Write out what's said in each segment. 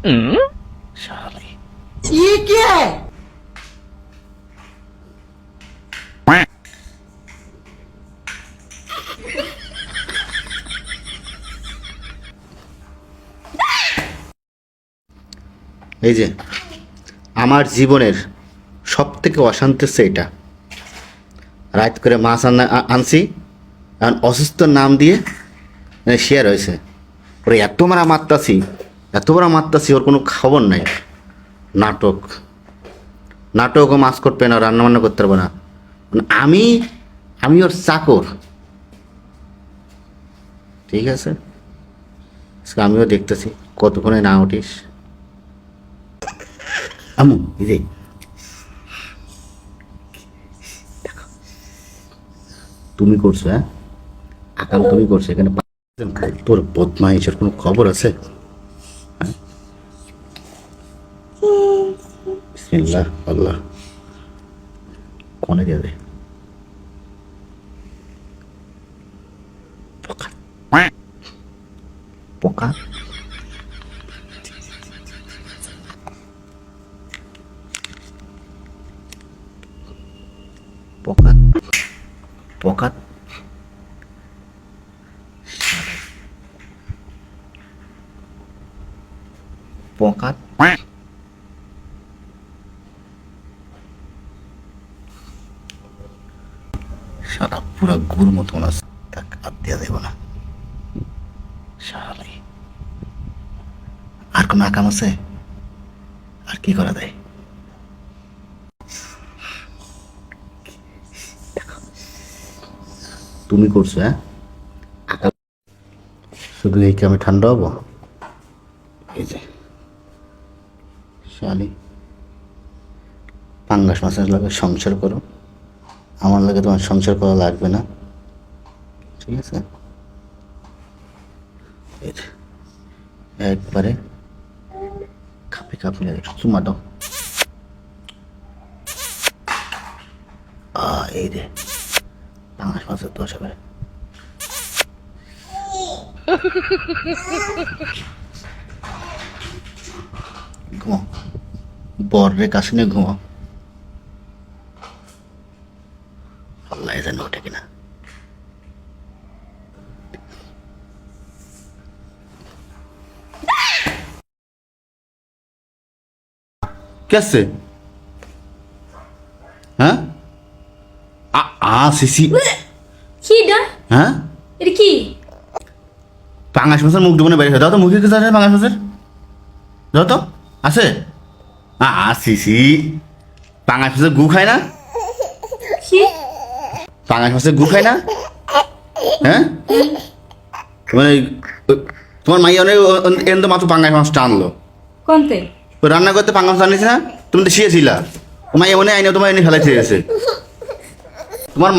শালি ये क्या है? এই যে আমার জীবনের সব থেকে অশান্তি হচ্ছে এটা। রাত করে মাছ আনছি, এখন অসুস্থ নাম দিয়ে শেয়ার হয়েছে। ওরে এত মারতাছি ওর কোনো খবর নাই। নাটকও মাছ করবে না, রান্না বান্না করতে পারবো না। আমি ওর চাকর, ঠিক আছে? আমিও দেখতেছি কতক্ষণে না উঠিস। আমু এই যে তুমি করছো, হ্যাঁ আকাম তুমি করছো এখানে। তোর বদমাইশের কোনো খবর আছে? বিসমিল্লাহ আল্লাহ কনে যাবে পোকা পোকা পোকা পোকা সারা পুরা গুর মতন আছে, তাকে হাত দেওয়া দেব না। শালি আর কোনো আকাম আছে? আর কি করা যায়? তুমি করছো, হ্যাঁ আকাম শুধু এই কামে ঠান্ডা হবো? এই যে শালি পাঙ্গাস মাছের লাগে সংসার করো, আমার লাগে তোমার সংসার করা লাগবে না, ঠিক আছে? একবারে কাপে কাপে একটু চুমা দাও। এই রে পাঙ্গাস মাছের দোষ হবে। ঘুমাও, বরের কাছে নিয়ে ঘুমাও। আল্লাহ জানে ওঠে কিনা। कैसे? হ্যাঁ সিসি কি এটা? হ্যাঁ এটা কি? পাঙ্গাস মাছের মুখ ডুবনে বেরিয়ে দাও তো, মুখে কিছু আছে পাঙ্গাস মাছের? দাও তো, আছে? সিসি পাঙ্গাস মাছের গু খায় না? কি? পাঙ্গাস মাছের গু খায় না? হ্যাঁ মানে তোমার মাইয়া অনেক এন তো মাত্র পাঙ্গাস মাছটা আনলো কোনতে? ও রান্না করতে পাঙ্গাস মাছ আনিস না? তুমি তো শিয়েছিলা, মাইয়া মনে আইনে তোমার এনে ফেলাই গেছে। তোমার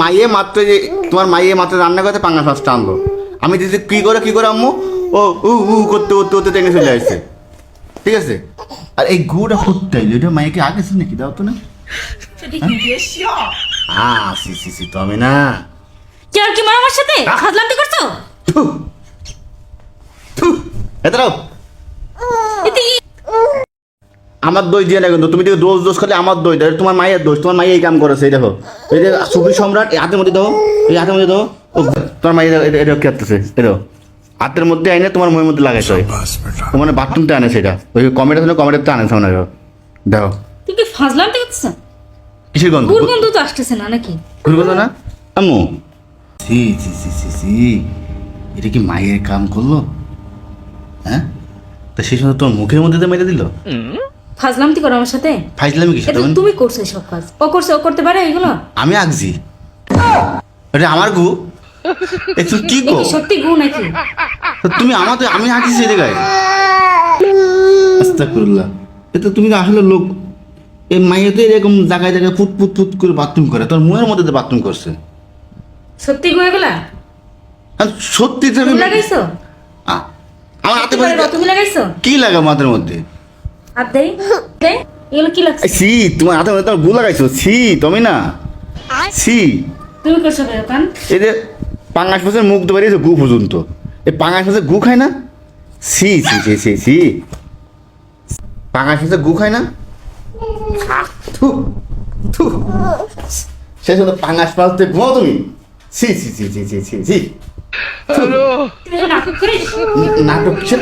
মাইয়ে মাত্র রান্না করতে পাঙ্গাস মাছটা আনলো। আমি দিদি কি করে আম্মু ও উ করতে টেনে চলে আসছে, ঠিক আছে? আর এই গুড়া ফুটতে এলো, এটা মাইয়াকে আগে ছিল নাকি? দাও তো না। সি তো আমি না। কি আর কি মার আমার সাথে ফাজলামি করছো? এতরাও এতে কি? আমার দোষ দিয়ে না, কিন্তু তুমি দেখো দোষ খালি আমার দোষ, তোমার মায়ের দোষ। তোমার মাইয়া এই কাম করেছে, এই দেখো এই যে সুফি সম্রাট, এই হাতের মধ্যে দাও, এই হাতের মধ্যে দাও। ও তোমার মাইয়া এটা কি করতেছে? এটা হাতের মধ্যে আইনে তোমার মুখের মধ্যে লাগাইছে, তোমার বাথরুমটা আনে, সেটা ওই কমেডিতে আনে সামনে দেখো। তুই কি ফাজলামি করছিস? কিসের গন্ধ? গুড় গন্ধ তো আসতেছে না নাকি? গুড় গন্ধ না আম্মু? সি এটা কি মায়ের কাম করলো? হ্যাঁ তা সেই সময় তোমার মুখের মধ্যে তো মেরে দিল। ফাজলামি করো আমার সাথে? ফাইজলামি কি? এটা তুমি করছো সব কাজ, ও করছে, ও করতে পারে এগুলো? আমি আঁকছি, এটা আমার গু। তুমি কি গো? সত্যি গু নাকি? তুমি আমি আঁকছি সেই জায়গায়। আস্তাগফিরুল্লাহ, এটা তুমি আসলে লোক এই মাইয়া তো এরকম জায়গায় ফুট করে বাথরুম করে, তোর মুখের মধ্যে বাথরুম করছে। সত্যি গু এগুলা? সত্যি তুমি লাগাইছো? আমার হাতে তুমি লাগাইছো? কি লাগাবো হাতের মধ্যে? হাত দেই দে, এগুলো কি লাগছে? সি তোমার হাতের মধ্যে তোমার গু লাগাইছো, সি তুমি না, সি তুমি করছো দোকান? এই যে পাঙ্গাস মাছের মুখ তো বেরিয়েছে গু পর্যন্ত, এই পাঙ্গাস মাছের গু খায় না? সি পাঙাশ মাছে গু খায় না? থু থু সে শুধু পাঙাশ মাছ দিয়ে ঘুমাও তুমি? ছি ছি ছি ছি ছি ছি ছি তুই নাটক করিস? নাটক কিসের?